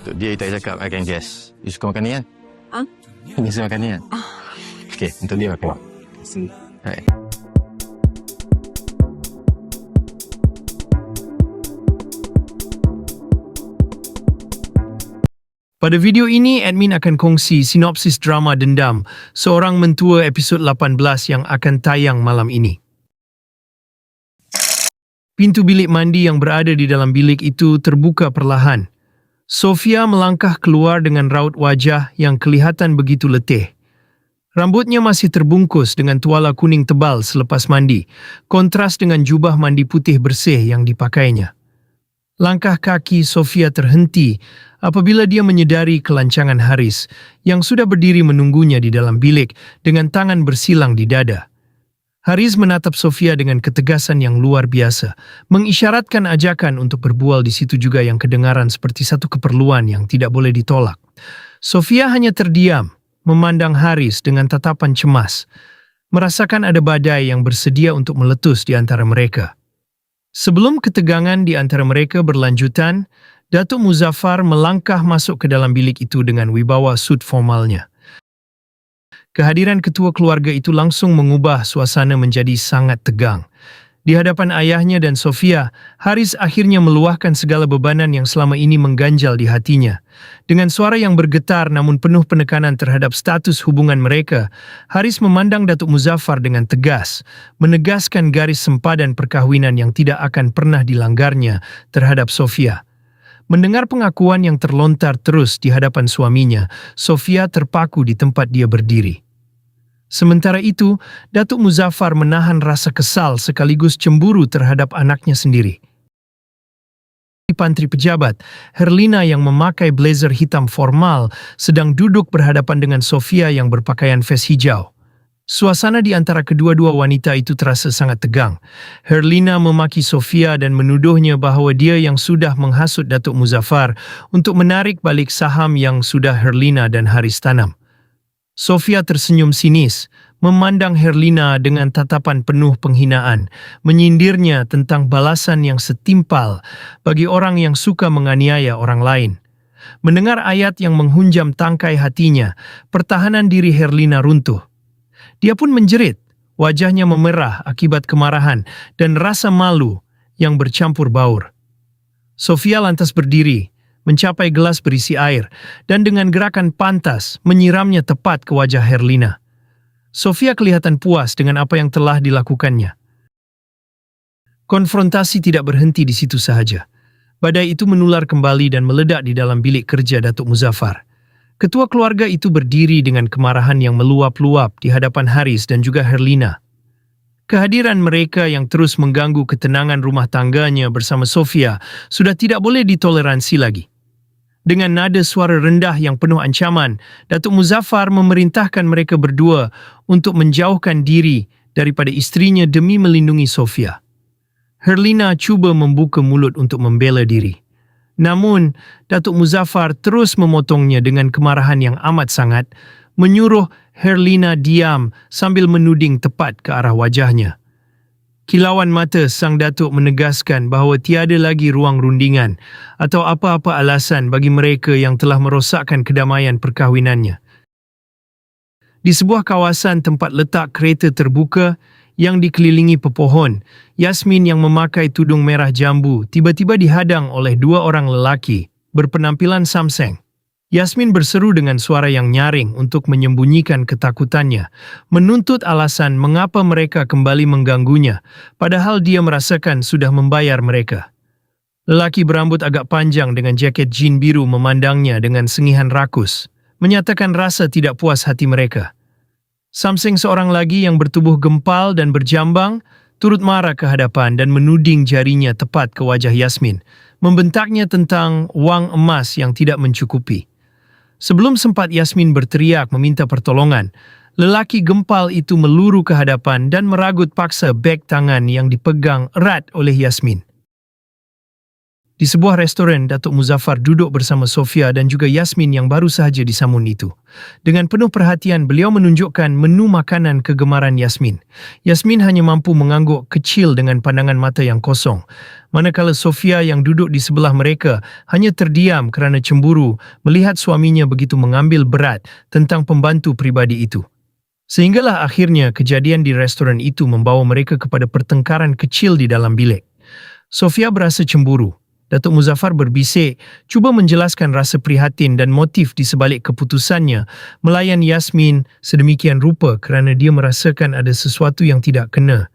Untuk dia tak cakap, I can guess. You suka makan ni kan? Ah? Ni suka makan ni kan? Okay, untuk dia aku buat. Hai. Pada video ini, admin akan kongsi sinopsis drama Dendam, Seorang Mentua episod 18 yang akan tayang malam ini. Pintu bilik mandi yang berada di dalam bilik itu terbuka perlahan. Sofia melangkah keluar dengan raut wajah yang kelihatan begitu letih. Rambutnya masih terbungkus dengan tuala kuning tebal selepas mandi, kontras dengan jubah mandi putih bersih yang dipakainya. Langkah kaki Sofia terhenti apabila dia menyedari kelancangan Haris yang sudah berdiri menunggunya di dalam bilik dengan tangan bersilang di dada. Haris menatap Sofia dengan ketegasan yang luar biasa, mengisyaratkan ajakan untuk berbual di situ juga yang kedengaran seperti satu keperluan yang tidak boleh ditolak. Sofia hanya terdiam, memandang Haris dengan tatapan cemas, merasakan ada badai yang bersedia untuk meletus di antara mereka. Sebelum ketegangan di antara mereka berlanjutan, Datuk Muzaffar melangkah masuk ke dalam bilik itu dengan wibawa sut formalnya. Kehadiran ketua keluarga itu langsung mengubah suasana menjadi sangat tegang. Di hadapan ayahnya dan Sofia, Haris akhirnya meluahkan segala bebanan yang selama ini mengganjal di hatinya. Dengan suara yang bergetar namun penuh penekanan terhadap status hubungan mereka, Haris memandang Datuk Muzaffar dengan tegas, menegaskan garis sempadan perkahwinan yang tidak akan pernah dilanggarnya terhadap Sofia. Mendengar pengakuan yang terlontar terus di hadapan suaminya, Sofia terpaku di tempat dia berdiri. Sementara itu, Datuk Muzaffar menahan rasa kesal sekaligus cemburu terhadap anaknya sendiri. Di pantry pejabat, Herlina yang memakai blazer hitam formal sedang duduk berhadapan dengan Sofia yang berpakaian vest hijau. Suasana di antara kedua-dua wanita itu terasa sangat tegang. Herlina memaki Sofia dan menuduhnya bahawa dia yang sudah menghasut Datuk Muzaffar untuk menarik balik saham yang sudah Herlina dan Haris tanam. Sofia tersenyum sinis, memandang Herlina dengan tatapan penuh penghinaan, menyindirnya tentang balasan yang setimpal bagi orang yang suka menganiaya orang lain. Mendengar ayat yang menghunjam tangkai hatinya, pertahanan diri Herlina runtuh. Dia pun menjerit, wajahnya memerah akibat kemarahan dan rasa malu yang bercampur baur. Sofia lantas berdiri, mencapai gelas berisi air, dan dengan gerakan pantas menyiramnya tepat ke wajah Herlina. Sofia kelihatan puas dengan apa yang telah dilakukannya. Konfrontasi tidak berhenti di situ sahaja. Badai itu menular kembali dan meledak di dalam bilik kerja Datuk Muzaffar. Ketua keluarga itu berdiri dengan kemarahan yang meluap-luap di hadapan Haris dan juga Herlina. Kehadiran mereka yang terus mengganggu ketenangan rumah tangganya bersama Sofia sudah tidak boleh ditoleransi lagi. Dengan nada suara rendah yang penuh ancaman, Datuk Muzaffar memerintahkan mereka berdua untuk menjauhkan diri daripada istrinya demi melindungi Sofia. Herlina cuba membuka mulut untuk membela diri. Namun, Datuk Muzaffar terus memotongnya dengan kemarahan yang amat sangat, menyuruh Herlina diam sambil menuding tepat ke arah wajahnya. Kilauan mata sang datuk menegaskan bahawa tiada lagi ruang rundingan atau apa-apa alasan bagi mereka yang telah merosakkan kedamaian perkahwinannya. Di sebuah kawasan tempat letak kereta terbuka yang dikelilingi pepohon, Yasmin yang memakai tudung merah jambu tiba-tiba dihadang oleh dua orang lelaki berpenampilan samseng. Yasmin berseru dengan suara yang nyaring untuk menyembunyikan ketakutannya, menuntut alasan mengapa mereka kembali mengganggunya, padahal dia merasakan sudah membayar mereka. Lelaki berambut agak panjang dengan jaket jin biru memandangnya dengan sengihan rakus, menyatakan rasa tidak puas hati mereka. Samseng seorang lagi yang bertubuh gempal dan berjambang, turut marah ke hadapan dan menuding jarinya tepat ke wajah Yasmin, membentaknya tentang wang emas yang tidak mencukupi. Sebelum sempat Yasmin berteriak meminta pertolongan, lelaki gempal itu meluru ke hadapan dan meragut paksa beg tangan yang dipegang erat oleh Yasmin. Di sebuah restoran, Datuk Muzaffar duduk bersama Sofia dan juga Yasmin yang baru sahaja disambut itu. Dengan penuh perhatian, beliau menunjukkan menu makanan kegemaran Yasmin. Yasmin hanya mampu mengangguk kecil dengan pandangan mata yang kosong, manakala Sofia yang duduk di sebelah mereka hanya terdiam kerana cemburu melihat suaminya begitu mengambil berat tentang pembantu pribadi itu. Sehinggalah akhirnya kejadian di restoran itu membawa mereka kepada pertengkaran kecil di dalam bilik. Sofia berasa cemburu. Datuk Muzaffar berbisik, cuba menjelaskan rasa prihatin dan motif di sebalik keputusannya melayan Yasmin sedemikian rupa kerana dia merasakan ada sesuatu yang tidak kena